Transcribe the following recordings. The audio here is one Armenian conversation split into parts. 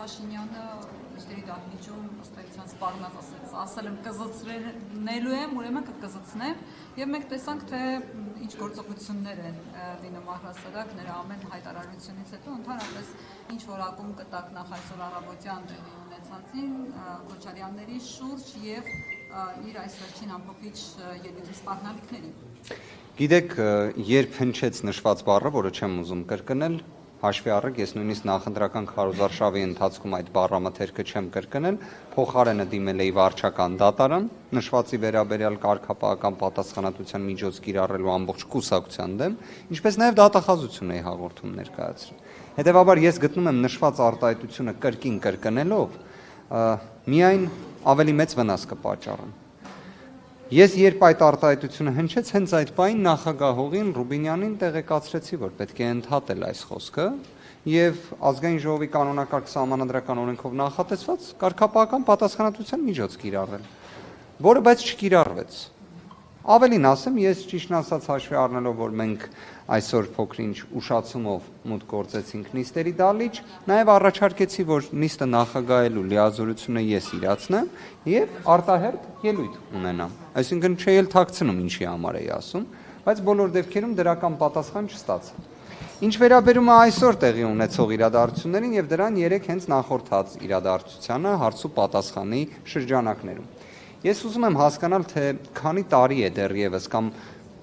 Փաշինյանը իստերի դահլիճում ըստեյության սպառնած ասել եմ կզծնելու եմ, ուրեմն կզծնեմ, եւ մենք տեսանք, թե ինչ գործողություններ են լինում առհասարակ նրա ամեն հայտարարությունից հետո ընդհանրապես ինչ որ ակում կտակ նախ այսօր առավոտյան տեղի ունեցածին Քոչարյանների շուրջ եւ իր այս վերջին ամփոփիչ ելույթի սպառնալիքներին։ Գիտեք, երբ հնչեց նշված բառը, որը չեմ ուզում կրկնել, հաշվի առեք, ես նույնիսկ նախընտրական քարոզարշավի ընթացքում այդ բառամթերքը չեմ կրկնել, փոխարենը դիմել էի վարչական դատարան, նշվածի վերաբերյալ կարգապահական պատասխանատվության միջոց կիրառելու ամբողջ կուսակցության դեմ, ինչպես նաև դատախազություն էի հաղորդում ներկայացրել։ Հետևաբար ես գտնում եմ նշված արտահայտությունը կրկին կրկնելով միայն ավելի մեծ վնաս կպատճառեն։ Ես երբ այդ արտահայտությունը հնչեց, հենց այդ պահին նախագահողին Ռուբինյանին տեղեկացրեցի, որ պետք է ընդհատել այս խոսքը եւ ազգային ժողովի կանոնակարգ սահմանադրական օրենքով նախատեսված կարգապահական պատասխանատվության միջոց կիրառել, որը բայց չկիրառվեց։ Ավելին ասեմ, ես ճիշտն ասած հաշվի առնելով, որ մենք այսօր փոքր-ինչ ուշացումով մուտք գործեցինք նիստերի դահլիճ, նաև առաջարկեցի, որ նիստը նախագահելու լիազորությունը ես իրացնեմ եւ արտահերթ ելույթ ունենամ։ Այսինքն չէի էլ թաքցնում ինչի համար էի ասում, բայց բոլոր դեպքերում դրական պատասխան չստացա։ Ինչ վերաբերում է այսօր տեղի ունեցող իրադարձություններին եւ դրան 3 հենց նախորդած իրադարձությանը հարց ու պատասխանի շրջանակներում։ Ես ուզում եմ հասկանալ, թե քանի տարի է դեռևս կամ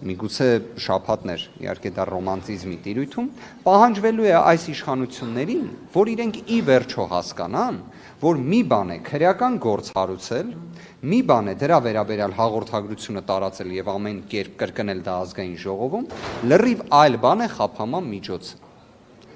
միգուցե շաբաթներ, իհարկե դա ռոմանտիզմի տիրույթում, պահանջվելու է այս իշխանություններին, որ իրենք ի վերջո հասկանան, որ մի բան է քրեական գործ հարուցել, մի բան է դրա վերաբերյալ հաղորդագրությունը տարածել եւ ամեն կերպ կրկնել դա ազգային ժողովում, լրիվ այլ բան է խափաման միջոցը։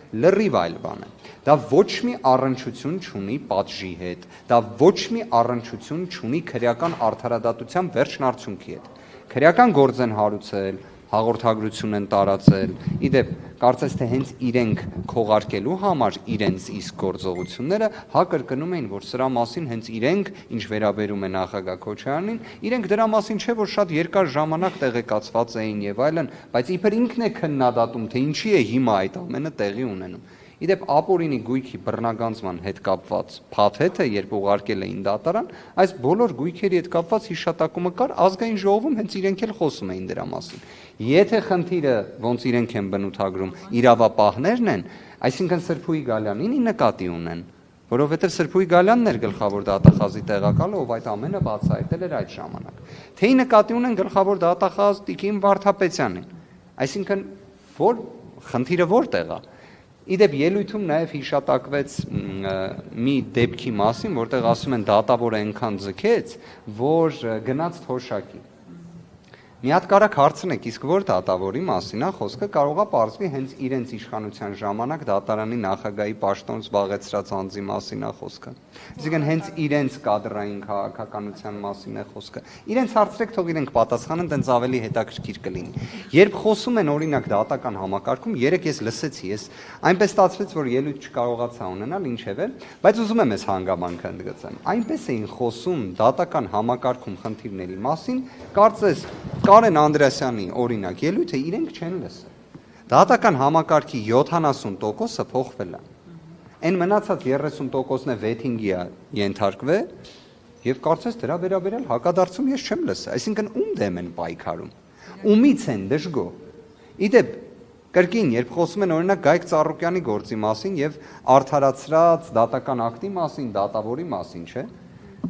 Լրիվ այլ բան է։ Դա ոչ մի առնչություն չունի պատժի հետ, դա ոչ մի առնչություն չունի քրեական արդարադատության վերջնարդյունքի հետ։ Քրեական գործ են հարուցել, հաղորդագրություն են տարածել, իդեպ կարծես թե հենց իրենք քողարկելու համար իրենց իսկ գործողությունները կրկնում էին, որ սրա մասին հենց իրենք, ինչ վերաբերում է նախագահ Քոչարյանին, իրենք դրա մասին չէ, որ շատ երկար ժամանակ տեղեկացված էին եւ այլն, բայց իբր ինքն է քննադատում, թե ինչի է հիմա այդ ամենը տեղի ունենում։ Իդեպ ապօրինի գույքի բռնագանձման հետ կապված փաթեթը, երբ ուղարկել էին դատարան, այս բոլոր գույքերի հետ կապված հիշատակումը կար ազգային ժողովում, հենց իրենք էլ խոսում էին դրա մասին։ Եթե խնդիրը, ոնց իրենք են բնութագրում, իրավապահներն են, այսինքն Սրփուհի Գալյանին նկատի ունեն, որովհետև Սրփուհի Գալյանն էր գլխավոր դատախազի տեղակալը, ով այդ ամենը բացահայտել էր այդ ժամանակ։ Թե նկատի ունեն գլխավոր դատախազ Տիկին Վարդապետյանին, այսինքն որ խնդիրը որտեղ է։ Իդեպ ելույթում նաև հիշատակվեց մի դեպքի մասին, որտեղ ասում են դատավորը այնքան ձգեց, որ գնաց թոշակի։ Մի հատ կարակ հարցնեք, իսկ որ դատավորի մասին է խոսքը, կարող է պարզվի հենց իրենց իշխանության ժամանակ դատարանի նախագահի պաշտոն զբաղեցրած անձի մասին է խոսքը։ Այսինքն հենց իրենց կադրային քաղաքականության մասին է խոսքը։ Իրենց հարցրեք, թող իրենք պատասխանեն, տենց ավելի հետաքրքիր կլինի։ Երբ խոսում են օրինակ դատական համակարգում, երեք ես լսեցի, ես այնպես ստացվեց, որ ելույթ չկարողացա ունենալ, ինչևէ, բայց ուզում եմ այս հանգամանքը ընդգծեմ։ Այնպես էին խոսում դատական համակարգում խնդիրների մասին, կարծես Կարեն Անդրեասյանի օրինակ ելույթը իրենք չեն լսել։ Դատական համակարգի 70%-ը փոխվել է։ Այն մնացած 30%-ն է վեթինգի է ենթարկվել եւ կարծես դրա վերաբերյալ հակադարձում ես չեմ լսել։ Այսինքն ում դեմ են պայքարում։ Ումից են դժգոհ։ Իդեպ կրկին, երբ խոսում են օրինակ Գայք Ծառուկյանի գործի մասին եւ արդարացրած դատական ակտի մասին, դատավորի մասին, չէ՞։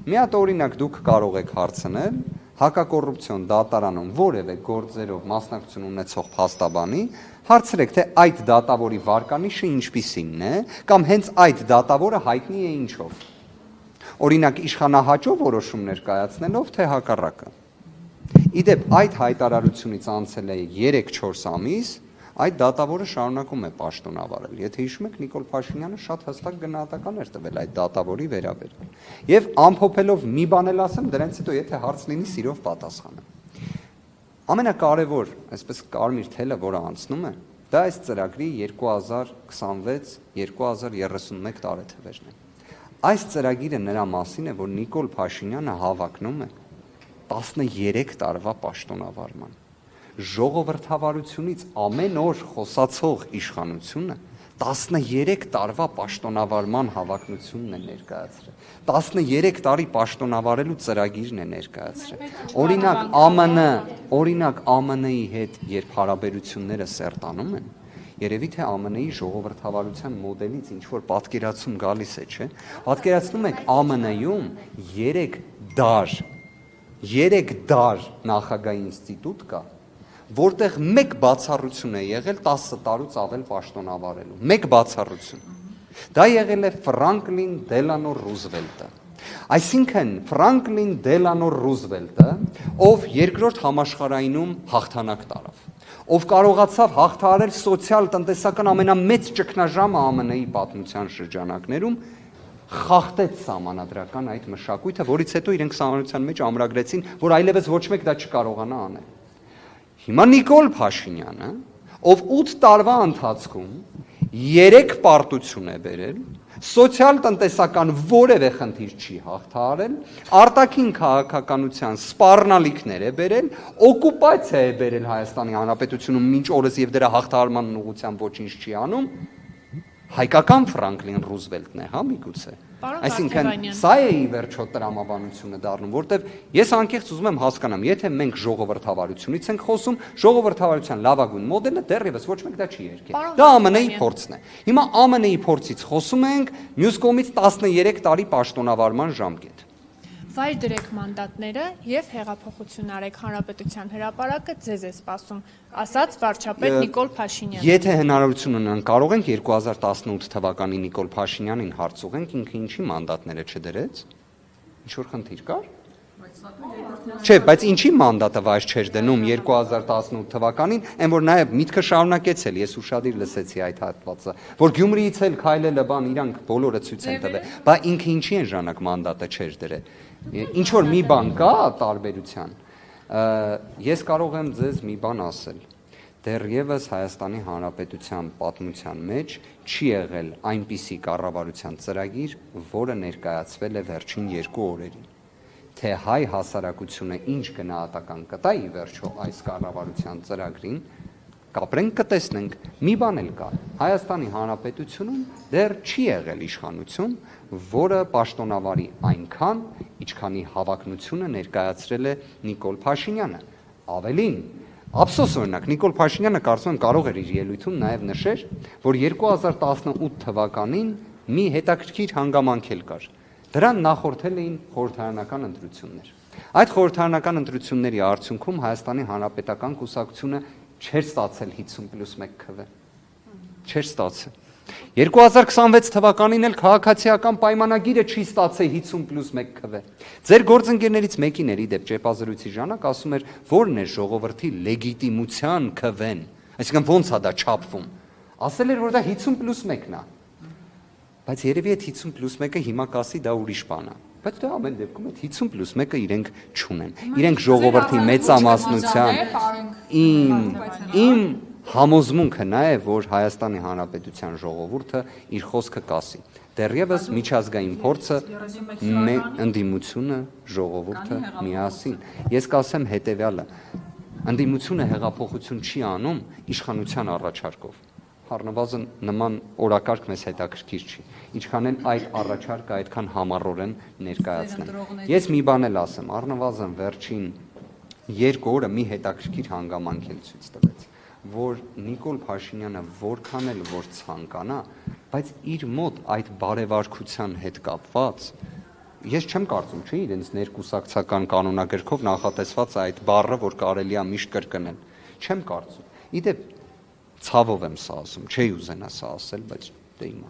Մի հատ օրինակ դուք կարող եք հարցնել հակակոռուպցիոն դատարանում որևէ գործերով մասնակցություն ունեցող փաստաբանի, հարցրեք, թե այդ դատավորի վարկանիշը ինչպիսին է, կամ հենց այդ դատավորը հայտնի է ինչով։ Օրինակ իշխանահաճո որոշումներ կայացնելով, թե հակառակը։ Իդեպ այդ հայտարարությունից անցել է 3-4 ամիս, այդ դատավորը շարունակում է պաշտոնավարել։ Եթե հիշում եք, Նիկոլ Փաշինյանը շատ հստակ գնահատական էր տվել այդ դատավորի վերաբերյալ։ Եվ ամփոփելով մի բան էլ ասեմ, դրանից հետո եթե հարց լինի, սիրով պատասխանեմ։ Ամենակարևոր, այսպես կարմիր թելը, որը անցնում է, դա այս ծրագրի 2026-2031 տարեթվերն է։ Այս ծրագիրը նրա մասին է, որ Նիկոլ Փաշինյանը հավակնում է 13 տարվա պաշտոնավարման։ Ժողովրդավարությունից ամեն օր խոսացող իշխանությունը 13 տարվա պաշտոնավարման հավակնությունն է ներկայացրել։ 13 տարի պաշտոնավարելու ծրագիրն է ներկայացրել։ Օրինակ ԱՄՆ-ի հետ երբ հարաբերությունները սերտանում են, երևի թե ԱՄՆ-ի ժողովրդավարության մոդելից ինչ որ պատկերացում գալիս է, չէ՞։ Պատկերացնում եք ԱՄՆ-ում 3 դար նախագահի ինստիտուտ կա, որտեղ մեկ բացառություն է եղել 10 տարուց ավել պաշտոնավարելու, մեկ բացառություն։ Դա եղել է Ֆրանկլին Դելանո Ռուզվելտը։ Այսինքն Ֆրանկլին Դելանո Ռուզվելտը, ով երկրորդ համաշխարհայինում հաղթանակ տարավ, ով կարողացավ հաղթահարել սոցիալ-տնտեսական ամենամեծ ճգնաժամը ԱՄՆ-ի պատմության շրջանակներում, խախտեց սահմանադրական այդ մշակույթը, որից հետո իրենք սահմանության մեջ ամրագրեցին, որ այլևս ոչ մեկ դա չկարողանա անել։ Հիմա Նիկոլ Փաշինյանը, ով 8 տարվա ընթացքում 3 պարտություն է բերել, սոցիալ-տնտեսական որևէ խնդիր չի հաղթահարել, արտաքին քաղաքականության սպառնալիքներ է բերել, օկուպացիա է բերել Հայաստանի Հանրապետությունում մինչ օրս եւ դրա հաղթահարման ուղղությամբ ոչինչ չի անում, հայկական Ֆրանկլին Ռուզվելտն է, հա, միգուցե։ Այսինքն սա է ի վերջո տրամաբանությունը դառնում, որտեվ ես անկեղծ ուզում եմ հասկանամ, եթե մենք ժողովրդավարությունից ենք խոսում, ժողովրդավարության լավագույն մոդելը դեռևս ոչ մեկ դա չի երգել։ Դա ԱՄՆ-ի փորձն է։ Հիմա ԱՄՆ-ի փորձից խոսում ենք, մյուս կողմից 13 տարի պաշտոնավարման ժամկետ։ Վայր դրեք մանդատները եւ հեղափոխություն արեք, հանրապետության հրապարակը ձեզ է սպասում, ասաց վարչապետ Նիկոլ Փաշինյանը։ Եթե հնարավորություն ունենանք, կարող ենք 2018 թվականի Նիկոլ Փաշինյանին հարց ուղենք, ինքը ինչի մանդատները չդրեց։ Ինչ որ խնդիր կար։ Չէ, բայց ինչի մանդատը վայր չէր դնում 2018 թվականին, այն որ նաև միտքը շարունակեց էլ, ես ուշադիր լսեցի այդ հատվածը, որ Գյումրիից էլ քայլելը բան իրանք բոլորը ցույց են տվել, բայց ինքը ինչի են ժամանակ մանդատը չէր դրել։ Ինչ որ մի բան կա տարբերության, ես կարող եմ ձեզ մի բան ասել, դեռևս Հայաստանի Հանրապետության պատմության մեջ չի եղել այնպիսի կառավարության ծրագիր, որը ներկայացվել է վերջին 2 օրերին, թե հայ հասարակությունը ինչ գնահատական կտա ի վերջո այս կառավարության ծրագրին, կապրենք կտեսնենք, մի բան էլ կա, Հայաստանի Հանրապետությունում դեռ չի եղել իշխանություն, որը պաշտոնավարի այնքան, ինչքանի հավակնությունը ներկայացրել է Նիկոլ Փաշինյանը։ Ավելին, ափսոս օրինակ, Նիկոլ Փաշինյանը կարծում եմ կարող էր իր ելույթում նաև նշեր, որ 2018 թվականին մի հետաքրքիր հանգամանք էլ կար։ Դրան նախորդել էին խորհրդարանական ընտրություններ։ Այդ խորհրդարանական ընտրությունների արդյունքում Հայաստանի Հանրապետական կուսակցությունը չէր ստացել 50+1 քվ։ Չէր ստացել։ 2026 թվականին էլ քաղաքացիական պայմանագիրը չի ստացել 50+1 քվ։ Ձեր գործընկերներից մեկին էր իդեպ ճեպազրույցի ժամանակ ասում էր, որն է ժողովրդի լեգիտիմության քվեն, այսինքն ոնց է դա չափվում։ Ասել էր, որ դա 50+1-ն է։ Բայց երևի այդ 50+1-ը հիմա կասի դա ուրիշ բան է։ Բայց դա ամեն դեպքում այդ 50+1-ը իրենք չունեն։ Իրենք ժողովրդի մեծամասնության իմ համոզմունքը նա է, որ Հայաստանի Հանրապետության ժողովուրդը իր խոսքը կասի։ Դեռևս միջազգային փորձը, ընդդիմությունը, ժողովուրդը միասին։ Ես կասեմ հետևյալը. ընդդիմությունը հեղափոխություն չի անում իշխանության առաջարկով։ Առնվազն նման օրակարգ մեզ հետաքրքիր չի, ինչքան էլ այդ առաջարկը այդքան համառորեն ներկայացնեն։ Ես մի բան էլ ասեմ, առնվազն վերջին 2 օրը մի հետաքրքիր հանգամանք էլ ցույց տվեց, որ Նիկոլ Փաշինյանը որքան էլ որ ցանկանա, բայց իր մոտ այդ բարևարկության հետ կապված, ես չեմ կարծում, չէ, իրենց ներկուսակցական կանոնագրքով նախատեսված այդ բառը, որ կարելի է միշտ կրկնել, չեմ կարծում։ Իդեպ ցավով եմ սա ասում, չէի ուզենա սա ասել, բայց դե իմա։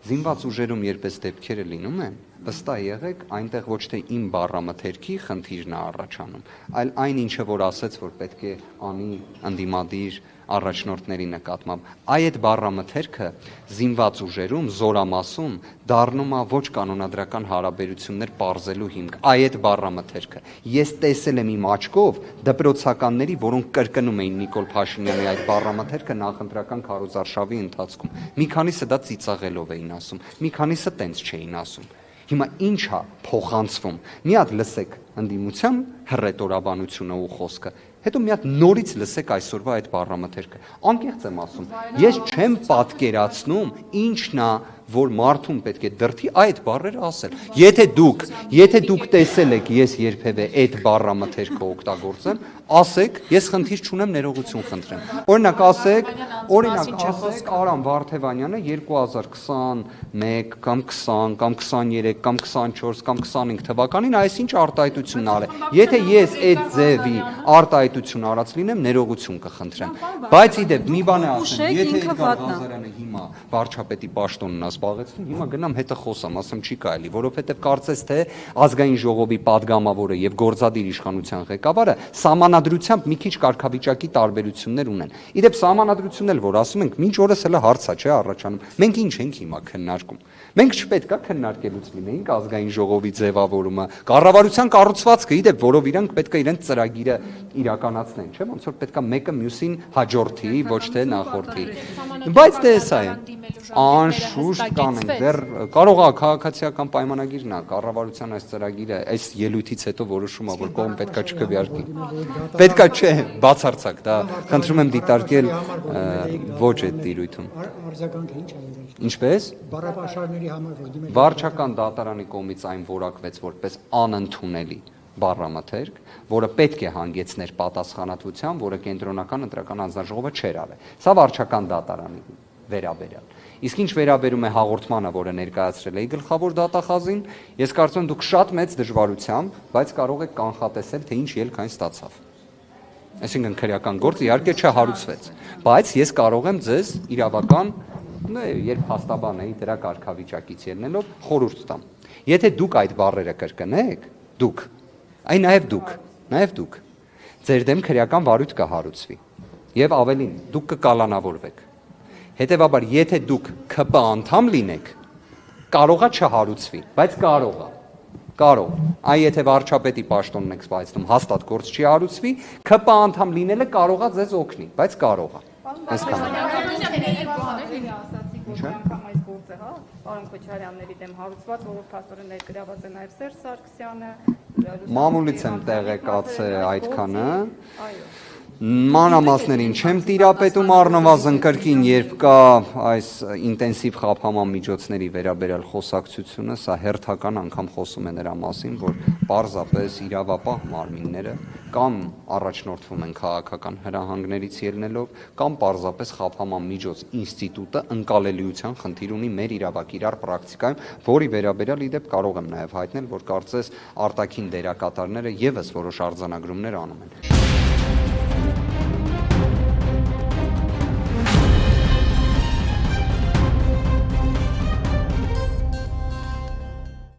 Զինված ուժերում երբես դեպքերը լինում են, վստահ եղեք, այնտեղ ոչ թե իմ բառամթերքի խնդիրն է առաջանում, այլ այն ինչը որ ասեց, որ պետք է անի ընդդիմադիր առաջնորդների նկատմամբ, այդ բառամթերքը զինված ուժերում, զորամասում դառնում է ոչ կանոնադրական հարաբերություններ պարզելու հիմք, այդ բառամթերքը։ Ես տեսել եմ իմ աչքով դպրոցականների, որոնք կրկնում էին Նիկոլ Փաշինյանի այդ բառամթերքը նախընտրական քարոզարշավի ընթացքում։ Մի քանիսը դա ծիծաղելով էին ասում, մի քանիսը տենց չէին ասում։ Հիմա ինչ է փոխանցվում։ Մի հատ լսեք ընդդիմության հռետորաբանությունը ու խոսքը, հետո մի հատ նորից լսեք այսօրվա այդ բառամթերքը։ Անկեղծ եմ ասում, ես չեմ պատկերացնում ինչն է, որ մարդուն պետք է դրթի այդ բառերը ասել։ Եթե դուք տեսել եք ես երբևէ այդ բառամթերքը օգտագործեմ, ասեք, ես խնդիր չունեմ, ներողություն խնդրեմ։ Օրինակ ասեք Արամ Վարդևանյանը 2021 կամ 20 կամ 23 կամ 24 կամ 25 թվականին այսինչ արտահայտություն արել։ Եթե ես այդ ձևի արտահայտություն արած լինեմ, ներողություն կխնդրեմ։ Բայց իդեպ մի բան է ասեմ, եթե Էդգար Ղազարյանը հիմա վարչապետի պաշտոնն զբաղեցնում, հիմա գնամ հետը խոսամ, ասեմ չի կարելի, որովհետև կարծես թե ազգային ժողովի падգամավորը եւ գործադիր իշխանության ղեկավարը սահմանադրությամբ մի քիչ կարգավիճակի տարբերություններ ունեն։ Իդեպ սահմանադրությունն էլ որ ասում ենք, մինչ օրս հələ հարց է, չէ, առաջանում։ Մենք ինչ ենք հիմա քննարկում։ Մենք չպետք է քննարկելուց լինեինք ազգային ժողովի ձևավորումը, կառավարության կառուցվածքը, իդեպ որով իրանք պետք է իրենց ծրագիրը իրականացնեն, չէ՞, ոնց որ պետք է մեկը մյուսին հաջորդի, ոչ թե նախորդի։ Բայց դե էսա է։ Անշուշտ կանենք, դեռ կարող է քաղաքացիական պայմանագիրն է, կառավարության այս ծրագիրը այս ելույթից հետո որոշում է, որ կողմ պետքա չքվեարկի։ Պետքա չէ, բացարձակ, դա խնդրում եմ դիտարկել ոչ այդ տիրույթում։ Արձագանքը ինչ է եղել։ Ինչպես։ Բառապաշարների համար որ դիմել Վարչական դատարանի կողմից այն որակվեց որպես անընդունելի բառամթերք, որը պետք է հանգեցներ պատասխանատվության, որը կենտրոնական ընտրական հանձնաժողովը չէր արել։ Սա վարչական դատարանի վերաբերյալ։ Իսկ ինչ վերաբերում է հաղորդմանը, որը ներկայացրել էի գլխավոր դատախազին, ես կարծում եմ դուք շատ մեծ դժվարությամբ, բայց կարող եք կանխատեսել, թե ինչ ելք այն ստացավ։ Այսինքն քրեական գործը իհարկե չհարուցվեց, բայց ես կարող եմ ձեզ իրավական, երբ հաստաբան էի դրա կարգավիճակից ելնելով խորհուրդ տամ։ Եթե դուք այդ բառերը կրկնեք, նաև դուք, ձեր դեմ քրեական վարույթ կհարուցվի։ Եվ ավելին, դուք կկալանավորվեք։ Հետևաբար, եթե դուք ՔՊ անդամ լինեք, կարող է չհարուցվի, բայց կարող։ Այ եթե վարչապետի պաշտոնն եք զբաղեցնում, հաստատ գործ չի հարուցվի, ՔՊ անդամ լինելը կարող է ձեզ օգնի, բայց կարող է։ Պարոն Քոչարյանների դեմ հարուցված, որով փաստորեն ներգրաված է նաև Սերժ Սարգսյանը։ Մամուլից եմ տեղեկացել այդքանը։ Մանրամասներին չեմ տիրապետում առնվազն կրկին, երբ կա այս ինտենսիվ խափանման միջոցների վերաբերյալ խոսակցությունը, սա հերթական անգամ խոսում է նրա մասին, որ պարզապես իրավապահ մարմինները կամ առաջնորդվում են քաղաքական հրահանգներից ելնելով, կամ պարզապես խափանման միջոց ինստիտուտը ընկալելիության խնդիր ունի մեր իրավակիրառ պրակտիկայում, որի վերաբերյալ իդեպ կարող եմ նաև հայտնել, որ կարծես արտաքին դերակատարները ևս որոշ արձանագրումներ անում են։